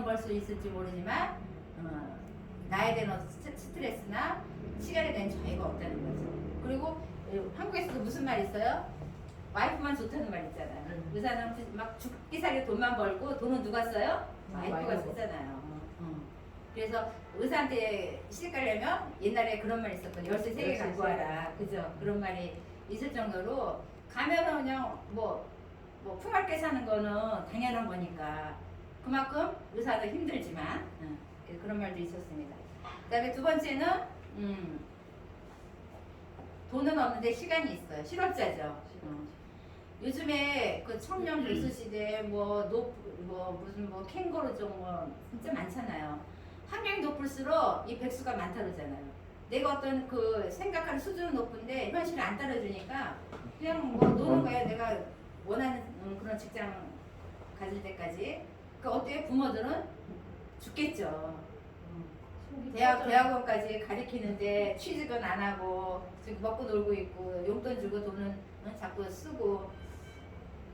벌 수 있을지 모르지만 나에 대한 어떤 스트레스나 시간에 대한 자유가 없다는 거죠. 그리고 한국에서도 무슨 말 있어요? 와이프만 좋다는 말 있잖아요. 의사는 막 죽기 살기 돈만 벌고 돈은 누가 써요? 와이프가 쓰잖아요. 그래서 의사한테 시집 가려면 옛날에 그런 말 있었거든요. 열쇠 3개 갖고 와라. 그죠? 그런 말이 있을 정도로 가면은 그냥 뭐 풍요롭게 사는 거는 당연한 거니까 그만큼 의사도 힘들지만 그런 말도 있었습니다. 그 다음에 두 번째는 돈은 없는데 시간이 있어요. 실업자죠. 요즘에 그 청년 백수 시대 무슨 캥거루종 진짜 많잖아요. 환경이 높을수록 이 백수가 많다 그러잖아요. 내가 어떤 그 생각하는 수준은 높은데 현실이 안 따라주니까 그냥 노는 거야. 내가 원하는 그런 직장 가질 때까지. 그 어때요? 부모들은 죽겠죠. 대학원까지 가르치는데 취직은 안 하고 지금 먹고 놀고 있고 용돈 주고 돈은 자꾸 쓰고.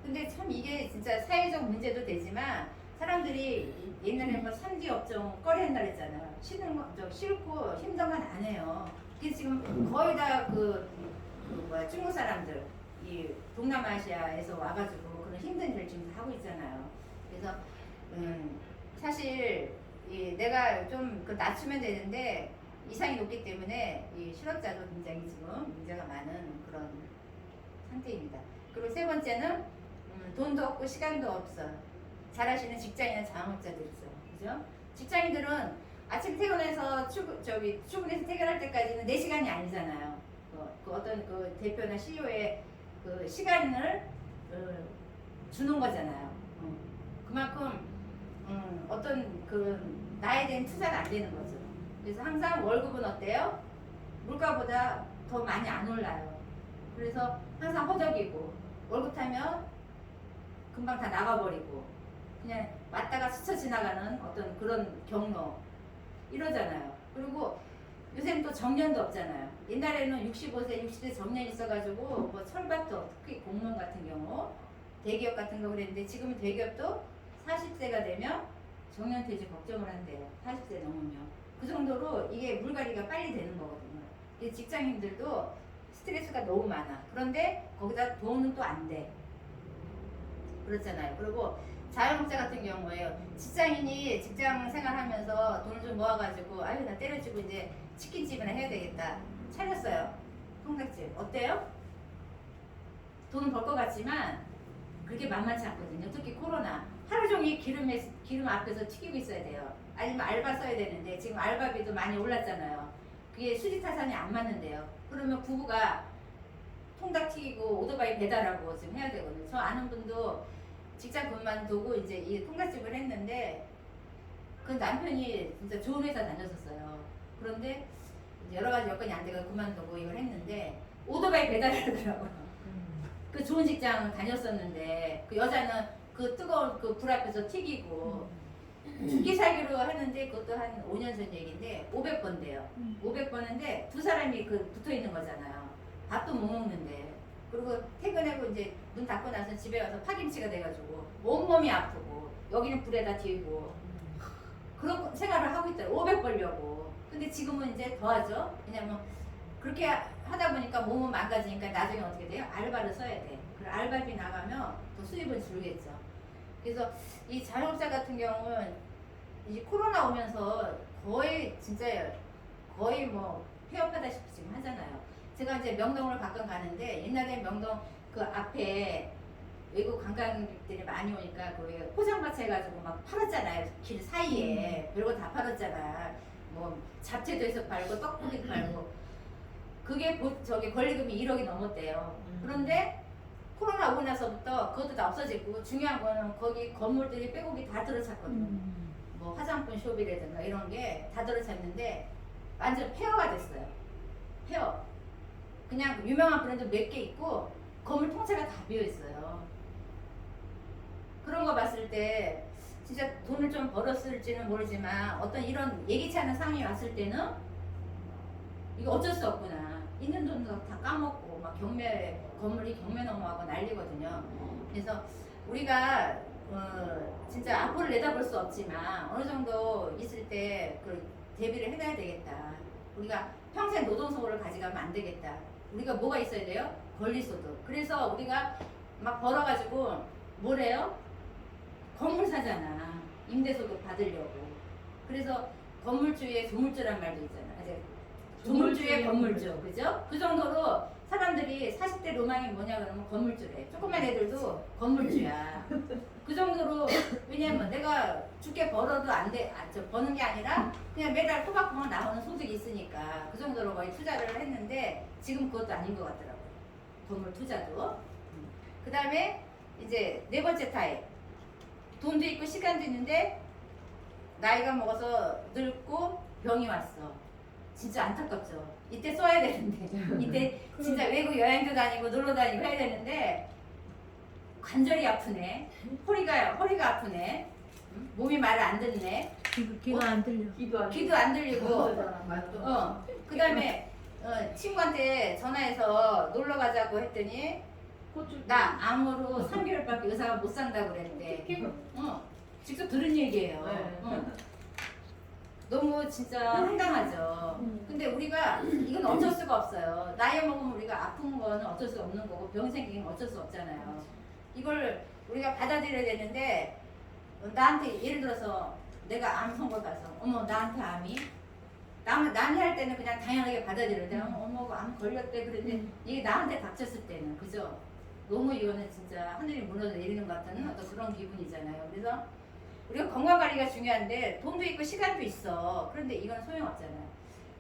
근데 참 이게 진짜 사회적 문제도 되지만 사람들이 옛날에 산지 업종 꺼려한다 그랬잖아요. 싫고 힘든 건 안 해요. 그게 지금 거의 다 중국 사람들 이 동남아시아에서 와가지고 그런 힘든 일을 지금 하고 있잖아요. 그래서 사실 내가 좀 낮추면 되는데 이상이 높기 때문에 이 실업자도 굉장히 지금 문제가 많은 그런 상태입니다. 그리고 세 번째는 돈도 없고 시간도 없어. 잘하시는 직장인은 자영업자들 있어요. 그죠? 직장인들은 아침 퇴근해서 출근해서 퇴근할 때까지는 4시간이 아니잖아요. 그 어떤 그 대표나 CEO의 그 시간을 주는 거잖아요. 그만큼 어떤 그 나에 대한 투자가 안 되는 거죠. 그래서 항상 월급은 어때요? 물가보다 더 많이 안 올라요. 그래서 항상 허덕이고 월급 타면 금방 다 나가버리고 그냥 왔다가 스쳐 지나가는 어떤 그런 경로 이러잖아요. 그리고 요새는 또 정년도 없잖아요. 옛날에는 65세, 60세 정년 있어가지고 철밥도 특히 공무원 같은 경우 대기업 같은 거 그랬는데 지금은 대기업도 40세가 되면 정년퇴직 걱정을 한대요. 40세 넘으면. 그 정도로 이게 물갈이가 빨리 되는 거거든요. 직장인들도 스트레스가 너무 많아. 그런데 거기다 돈은 또 안 돼. 그렇잖아요. 그리고 자영업자 같은 경우에요. 직장인이 직장 생활하면서 돈을 좀 모아가지고 아유 나 때려치고 이제 치킨집이나 해야 되겠다. 차렸어요. 통닭집. 어때요? 돈은 벌 것 같지만 그렇게 만만치 않거든요. 특히 코로나. 하루 종일 기름 앞에서 튀기고 있어야 돼요. 아니면 알바 써야 되는데 지금 알바비도 많이 올랐잖아요. 그게 수지타산이 안 맞는데요. 그러면 부부가 통닭 튀기고 오토바이 배달하고 지금 해야 되거든요. 저 아는 분도 직장 그만두고 이제 이 통닭집을 했는데 그 남편이 진짜 좋은 회사 다녔었어요. 그런데 여러 가지 여건이 안 돼서 그만두고 이걸 했는데 오토바이 배달하더라고요. 그 좋은 직장 다녔었는데 그 여자는 그 뜨거운 그 불 앞에서 튀기고 죽기 살기로 하는데 그것도 한 5년 전 얘기인데 500번 돼요. 500번인데 두 사람이 붙어 있는 거잖아요. 밥도 못 먹는데. 그리고 퇴근하고 이제 문 닫고 나서 집에 와서 파김치가 돼가지고 온몸이 아프고 여기는 불에다 튀고 그런 생활을 하고 있더라고요. 500 벌려고. 근데 지금은 이제 더 하죠. 왜냐면 그렇게 하다 보니까 몸은 망가지니까 나중에 어떻게 돼요? 알바를 써야 돼. 그 알바비 나가면 더 수입은 줄겠죠. 그래서 이 자영업자 같은 경우는 이 코로나 오면서 거의 폐업하다시피 지금 하잖아요. 제가 이제 명동을 가끔 가는데 옛날에 명동 그 앞에 외국 관광객들이 많이 오니까 그 포장마차 해가지고 막 팔았잖아요. 길 사이에 별거 다 팔았잖아. 잡채도 해서 팔고 떡볶이도 팔고 그게 권리금이 1억이 넘었대요. 그런데 코로나 오고 나서부터 그것도 다 없어지고 중요한 거는 거기 건물들이 빼곡이 다 들어찼거든요. 화장품 숍이라든가 이런 게 다 들어찼는데 완전 폐허가 됐어요. 폐허. 그냥 유명한 브랜드 몇 개 있고 건물 통째가 다 비어있어요. 그런 거 봤을 때 진짜 돈을 좀 벌었을지는 모르지만 어떤 이런 예기치 않은 상황이 왔을 때는 이거 어쩔 수 없구나. 있는 돈도 다 까먹고 막 건물이 경매 넘어가고 난리거든요. 그래서 우리가 진짜 앞으로 내다볼 수 없지만 어느 정도 있을 때 그 대비를 해놔야 되겠다. 우리가 평생 노동소득을 가져가면 안 되겠다. 우리가 뭐가 있어야 돼요? 권리소득. 그래서 우리가 막 벌어가지고 뭐래요? 건물 사잖아. 임대소득 받으려고. 그래서 건물주의 조물주란 말도 있잖아. 이제 조물주의 건물주, 그죠? 그 정도로 사람들이 40대 로망이 뭐냐 그러면 건물주래. 조그만 애들도 건물주야. 그 정도로. 왜냐면 내가 죽게 벌어도 안 돼, 버는 게 아니라 그냥 매달 토박토박 나오는 소득이 있으니까 그 정도로 거의 투자를 했는데 지금 그것도 아닌 것 같더라고요. 건물 투자도. 그 다음에 이제 네 번째 타입. 돈도 있고 시간도 있는데 나이가 먹어서 늙고 병이 왔어. 진짜 안타깝죠. 이때 써야 되는데 이때 진짜 외국 여행도 다니고 놀러 다니고 해야 되는데 관절이 아프네. 허리가 아프네. 몸이 말을 안 듣네. 귀가 안 들려. 귀도 안 들리고. 그 다음에 친구한테 전화해서 놀러 가자고 했더니 나 암으로 3개월밖에 의사가 못 산다고 그랬대. 직접 들은 얘기예요. 너무 진짜 황당하죠. 근데 우리가 이건 어쩔 수가 없어요. 나이 먹으면 우리가 아픈 거는 어쩔 수 없는 거고 병 생기면 어쩔 수 없잖아요. 이걸 우리가 받아들여야 되는데 나한테 예를 들어서 내가 암 선고 가서 어머 나한테 암이 남이 할 때는 그냥 당연하게 받아들여야 어머 암 걸렸대. 그런데 이게 나한테 닥쳤을 때는 그죠? 너무 이거는 진짜 하늘이 무너져 내리는 것 같은 어떤 그런 기분이잖아요. 그래서 우리가 건강관리가 중요한데 돈도 있고 시간도 있어. 그런데 이건 소용없잖아요.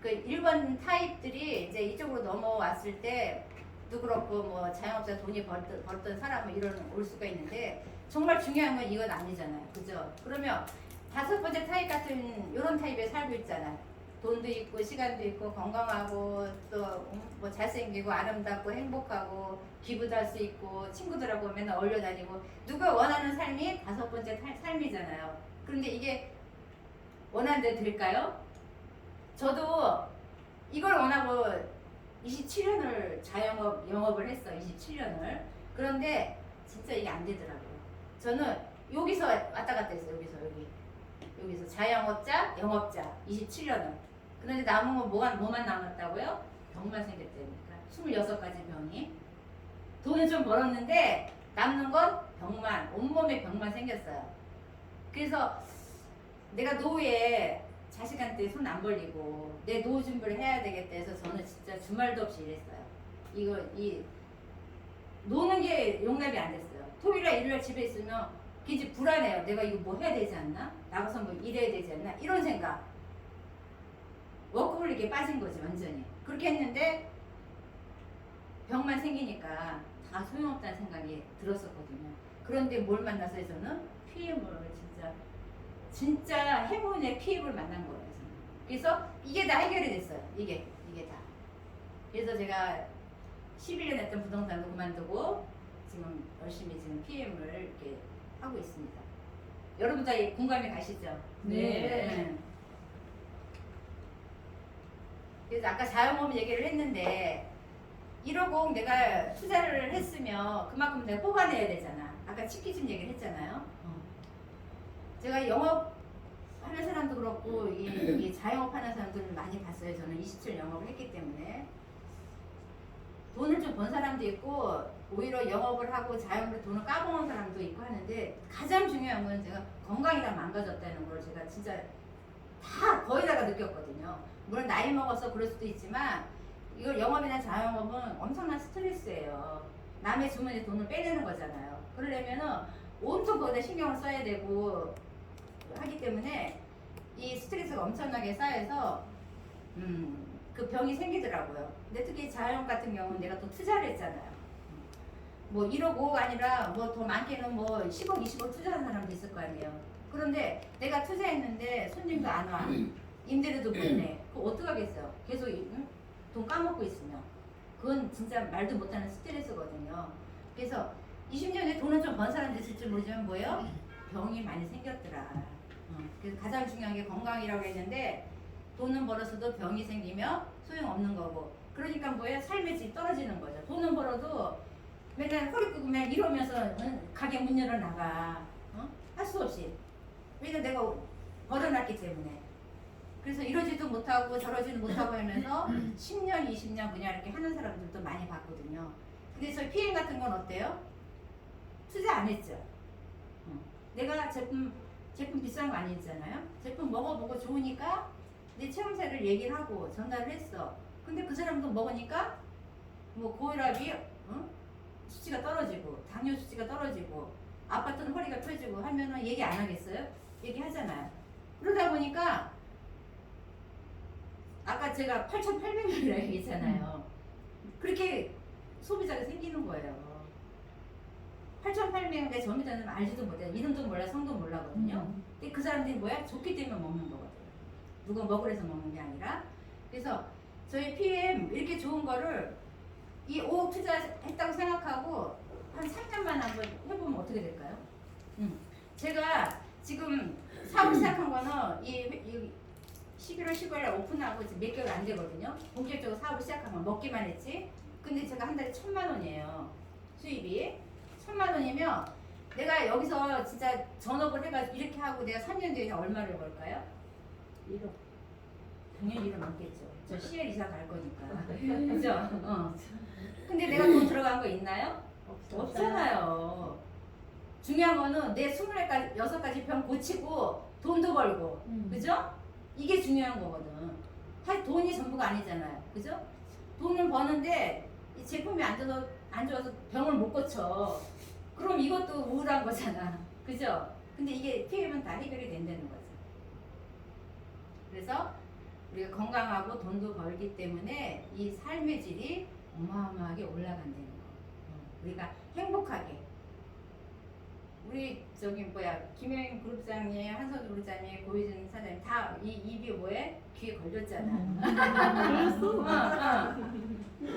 그 1번 타입들이 이제 이쪽으로 넘어왔을 때도 그렇고 뭐 자영업자 돈이 벌던 사람은 이런 올 수가 있는데 정말 중요한 건 이건 아니잖아요. 그죠? 그러면 5번째 타입 같은 이런 타입에 살고 있잖아요. 돈도 있고 시간도 있고 건강하고 또 뭐 잘생기고 아름답고 행복하고 기부도 할 수 있고 친구들하고 맨날 어울려 다니고 누가 원하는 삶이 5번째 삶이잖아요. 그런데 이게 원하는 대로 될까요? 저도 이걸 원하고 27년을 영업을 했어. 27년을. 그런데 진짜 이게 안 되더라고요. 저는 여기서 왔다 갔다 했어요. 여기서 자영업자, 영업자 27년을. 그런데 남은 건 뭐만 남았다고요? 병만 생겼다니까. 26가지 병이. 돈은 좀 벌었는데 남는 건 병만, 온몸에 병만 생겼어요. 그래서 내가 노후에 자식한테 손 안 벌리고 내 노후 준비를 해야 되겠다 해서 저는 진짜 주말도 없이 일했어요. 노는 게 용납이 안 됐어요. 토요일날 일요일 집에 있으면 굉장히 불안해요. 내가 이거 뭐 해야 되지 않나? 나가서 뭐 일해야 되지 않나? 이런 생각. 워크홀릭에 빠진 거지 완전히. 그렇게 했는데 병만 생기니까 다 소용없다는 생각이 들었었거든요. 그런데 뭘 만났어요 저는? PM을 진짜 행운의 PM을 만난 거예요. 저는. 그래서 이게 다 해결이 됐어요. 이게 다. 그래서 제가 11년 했던 부동산도 그만두고 지금 열심히 지금 PM을 이렇게 하고 있습니다. 여러분 다 공감이 가시죠? 네. 그래서 아까 자영업 얘기를 했는데 1억 내가 투자를 했으면 그만큼 내가 뽑아내야 되잖아. 아까 치킨집 얘기를 했잖아요. 제가 영업하는 사람도 그렇고 이 자영업하는 사람들을 많이 봤어요. 저는 27 영업을 했기 때문에 돈을 좀 번 사람도 있고 오히려 영업을 하고 자영업으로 돈을 까먹은 사람도 있고 하는데 가장 중요한 건 제가 건강이 다 망가졌다는 걸 제가 진짜 다 거의 다가 느꼈거든요. 물론 나이 먹어서 그럴 수도 있지만 이걸 영업이나 자영업은 엄청난 스트레스예요. 남의 주머니에 돈을 빼내는 거잖아요. 그러려면은 온통 거기다 신경을 써야 되고 하기 때문에 이 스트레스가 엄청나게 쌓여서 그 병이 생기더라고요. 근데 특히 자영업 같은 경우는 내가 또 투자를 했잖아요. 뭐 1억 5억 아니라 뭐 더 많게는 뭐 10억 20억 투자한 사람도 있을 거 아니에요. 그런데 내가 투자했는데 손님도 안 와. 임대료도 못 내. 그거 어떡하겠어요. 계속 돈 까먹고 있으면. 그건 진짜 말도 못하는 스트레스거든요. 그래서 20년에 돈을 좀 번 사람도 있을지 모르지만 뭐예요? 병이 많이 생겼더라. 그래서 가장 중요한 게 건강이라고 했는데 돈은 벌었어도 병이 생기면 소용없는 거고. 그러니까 뭐예요? 삶의 질이 떨어지는 거죠. 돈은 벌어도 맨날 허리 끄고 맨 이러면서 가게 문 열어 나가. 수 없이. 왜냐면 내가 벌어놨기 때문에. 그래서 이러지도 못하고 저러지도 못하고 하면서 10년, 20년 그냥 이렇게 하는 사람들도 많이 봤거든요. 근데 저희 PM 같은 건 어때요? 투자 안 했죠. 내가 제품 비싼 거 아니잖아요. 제품 먹어보고 좋으니까 내 체험사를 얘기를 하고 전달을 했어. 근데 그 사람도 먹으니까 뭐 고혈압이 수치가 떨어지고 당뇨 수치가 떨어지고 아팠던 허리가 펴지고 하면은 얘기 안 하겠어요? 얘기하잖아요. 그러다 보니까 아까 제가 8,800명이라고 얘기했잖아요. 그렇게 소비자가 생기는 거예요. 8,800명 내 소비자는 알지도 못해. 이름도 몰라, 성도 몰라거든요. 근데 그 사람들이 뭐야? 좋기 때문에 먹는 거거든요. 누가 먹으래서 먹는 게 아니라. 그래서 저희 PM 이렇게 좋은 거를 이 5억 투자했다고 생각하고 한 3년만 한번 해보면 어떻게 될까요? 제가 지금 사업 시작한 거는 이 11월 15일에 오픈하고 지금 몇 개월 안 되거든요. 본격적으로 사업을 시작한 건 먹기만 했지. 근데 제가 한 달에 1,000만 원이에요. 수입이 1,000만 원이면 내가 여기서 진짜 전업을 해가지고 이렇게 하고 내가 3년 뒤에 얼마를 벌까요? 1억. 당연히 1억 넘겠죠. 저 CL 이사 갈 거니까. 그죠? 근데 내가 돈 들어간 거 있나요? 없잖아요. 중요한 거는 내 26가지 병 고치고 돈도 벌고. 그죠? 이게 중요한 거거든. 사실 돈이 전부가 아니잖아요. 그죠? 돈을 버는데 이 제품이 안 좋아서 병을 못 고쳐. 그럼 이것도 우울한 거잖아. 그죠? 근데 이게 PM은 다 해결이 된다는 거죠. 그래서 우리가 건강하고 돈도 벌기 때문에 이 삶의 질이 어마어마하게 올라간다는 거. 우리가 행복하게. 우리 저기 김영인 그룹장님, 한선 그룹장님, 고희준 사장님 다 이 입이 뭐에 귀에 걸렸잖아.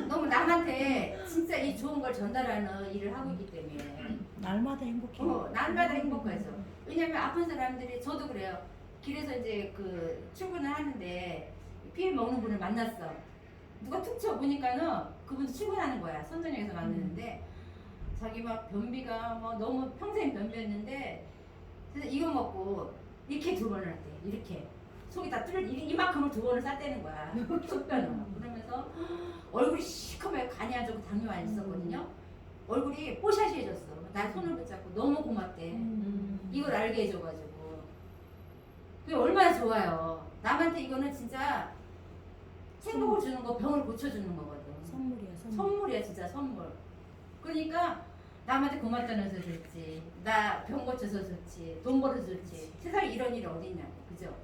너무 남한테 진짜 이 좋은 걸 전달하는 일을 하고 있기 때문에 날마다 행복해. 날마다 행복하죠. 왜냐면 아픈 사람들이 저도 그래요. 길에서 이제 그 출근을 하는데 PM 먹는 분을 만났어. 누가 툭 쳐보니까는 그분 출근하는 거야. 선전역에서 만났는데 자기 막 변비가 뭐 너무 평생 변비였는데 그래서 이거 먹고 이렇게 2번을 했대. 이렇게 속이 다 뚫려 이만큼을 2번을 쌌다는 거야. 속변으로. 그러면서 얼굴이 시커멓게 간이 안 좋고 당뇨 안 있었거든요. 얼굴이 뽀샤시해졌어. 나 손을 붙잡고 너무 고맙대. 이걸 알게 해줘가지고 그게 얼마나 좋아요. 남한테 이거는 진짜 행복을 주는 거, 병을 고쳐주는 거거든. 선물이야, 선물. 선물이야, 진짜 선물. 그러니까 남한테 고맙다는 소리 듣지. 나 병 고쳐서 좋지. 돈 벌어서 좋지. 세상에 이런 일이 어디 있냐고. 그죠?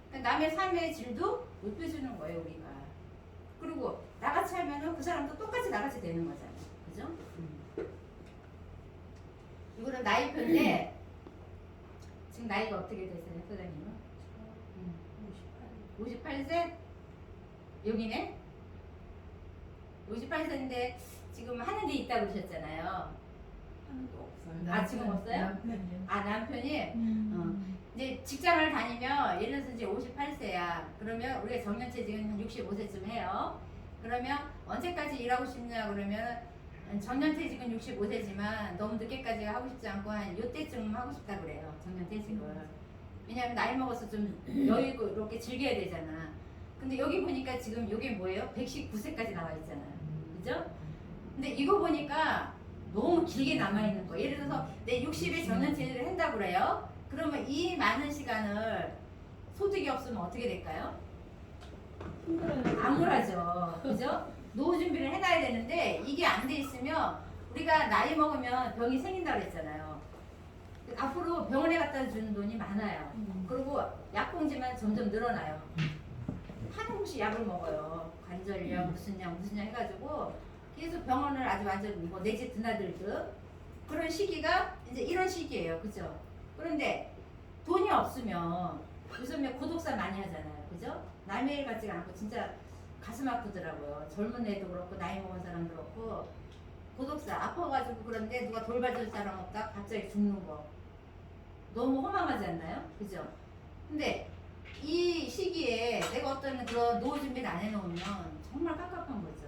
그러니까 남의 삶의 질도 높여주는 거예요, 우리가. 그리고 나같이 하면은 그 사람도 똑같이 나같이 되는 거잖아. 그죠? 이거는 나이표인데 지금 나이가 어떻게 되세요, 소장님은? 58세? 여기네? 58세인데 지금 하는 데 있다고 그러셨잖아요. 아, 지금 없어요? 아, 남편이? 이제 직장을 다니면 예를 들어서 이제 58세야. 그러면 우리가 정년퇴직은 한 65세쯤 해요. 그러면 언제까지 일하고 싶냐 그러면 정년퇴직은 65세지만 너무 늦게까지 하고 싶지 않고 한 요때쯤 하고 싶다 그래요. 정년퇴직을. 왜냐면 나이 먹어서 좀 여유롭게 즐겨야 되잖아. 근데 여기 보니까 지금 이게 뭐예요? 119세까지 나와 있잖아요. 그죠? 근데 이거 보니까 너무 길게 남아있는 거예요. 예를 들어서 내 60에 정년퇴직을 한다고 그래요. 그러면 이 많은 시간을 소득이 없으면 어떻게 될까요? 암울하죠. 그죠? 노후 준비를 해놔야 되는데 이게 안 돼 있으면 우리가 나이 먹으면 병이 생긴다고 그랬잖아요. 앞으로 병원에 갖다 주는 돈이 많아요. 그리고 약봉지만 점점 늘어나요. 한 곳이 약을 먹어요. 관절약, 무슨 약 해가지고 계속 병원을 아주 완전 뭐 내지 드나들듯 그런 시기가 이제 이런 시기예요. 그죠? 그런데 돈이 없으면 요즘에 고독사 많이 하잖아요. 그죠? 남의 일 같지가 않고 진짜 가슴 아프더라고요. 젊은 애도 그렇고 나이 먹은 사람도 그렇고 고독사 아파가지고 그런데 누가 돌봐줄 사람 없다 갑자기 죽는 거 너무 허망하지 않나요? 그죠? 근데 이 시기에 내가 어떤 그런 노후 준비를 안 해놓으면 정말 깝깝한 거죠.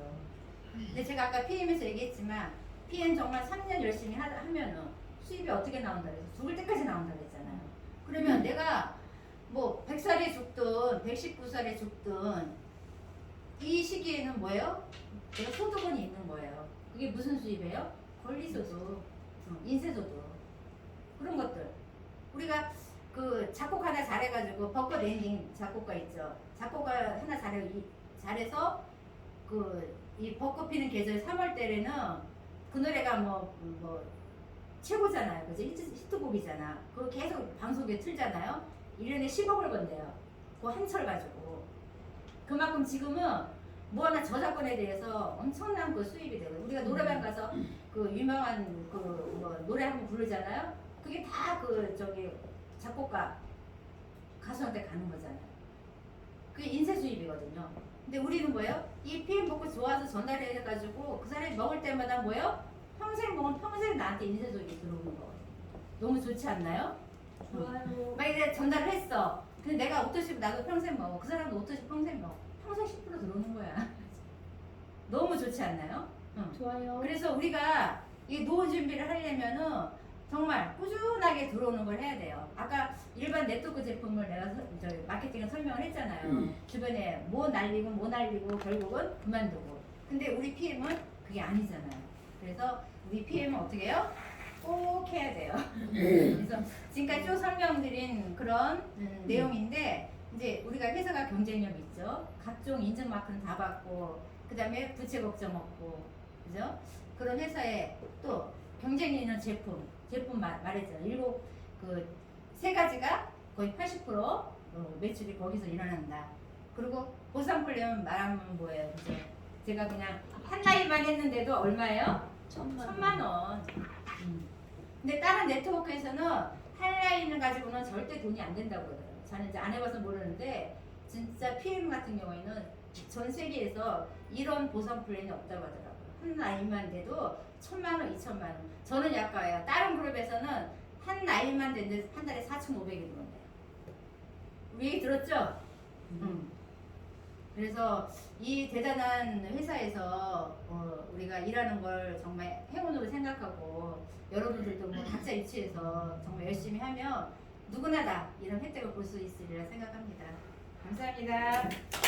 근데 제가 아까 PM에서 얘기했지만 PM 정말 3년 열심히 하면은 수입이 어떻게 나온다 그래서 죽을 때까지 나온다 그랬잖아요. 그러면 내가 뭐 100살에 죽든 119살에 죽든 이 시기에는 뭐예요? 내가 소득은 있는 거예요. 그게 무슨 수입이에요? 권리소득, 인쇄소득 그런 것들. 우리가 그 작곡 하나 잘해가지고 벚꽃 엔딩 작곡가 있죠. 작곡가 하나 잘해서 그 이 벚꽃 피는 계절 3월 때에는 그 노래가 뭐 최고잖아요. 그죠? 히트곡이잖아. 그거 계속 방송에 틀잖아요. 1년에 10억을 번대요. 그 한 철 가지고. 그만큼 지금은 뭐 하나 저작권에 대해서 엄청난 그 수입이 되고 우리가 노래방 가서 그 유명한 그 뭐 노래 한번 부르잖아요. 그게 다 그 저기 작곡가 가수한테 가는 거잖아요. 그게 인쇄 수입이거든요. 근데 우리는 뭐예요? 이 PM 먹고 좋아서 전달해가지고 그 사람이 먹을 때마다 뭐예요? 평생 먹으면 평생 나한테 인쇄 수입이 들어오는 거. 너무 좋지 않나요? 좋아요. 막 이제 전달을 했어. 근데 내가 옷도십 나도 평생 먹어. 그 사람도 옷도십 평생 먹어. 평생 10% 들어오는 거야. 너무 좋지 않나요? 응. 좋아요. 그래서 우리가 이 노후 준비를 하려면은 정말 꾸준하게 들어오는 걸 해야 돼요. 아까 일반 네트워크 제품을 내가 마케팅을 설명을 했잖아요. 주변에 뭐 날리고 결국은 그만두고. 근데 우리 PM은 그게 아니잖아요. 그래서 우리 PM은 어떻게 해요? 꼭 해야 돼요. 그래서 지금까지 쭉 설명드린 그런 내용인데 이제 우리가 회사가 경쟁력 있죠. 각종 인증 마크는 다 받고 그 다음에 부채 걱정 없고 그죠? 그런 회사에 또 경쟁력 있는 제품 말했잖아요. 일곱 그 세 가지가 거의 80% 매출이 거기서 일어난다. 그리고 보상 플랜 말하면 뭐예요? 이제 제가 그냥 한 라인만 했는데도 얼마예요? 1,000만 원. 근데 다른 네트워크에서는 한 라인을 가지고는 절대 돈이 안 된다고 그러더라고요. 저는 이제 안 해봐서 모르는데 진짜 PM 같은 경우에는 전 세계에서 이런 보상 플랜이 없다고 하더라고요. 한 라인만 돼도 1,000만 원, 2,000만 원. 저는 약가예요. 다른 그룹에서는 한 라인만 됐는데 한 달에 4,500이 들어온대요. 우리 얘기 들었죠? 그래서 이 대단한 회사에서 우리가 일하는 걸 정말 행운으로 생각하고 여러분들도 뭐 각자 위치에서 정말 열심히 하면 누구나 다 이런 혜택을 볼 수 있으리라 생각합니다. 감사합니다.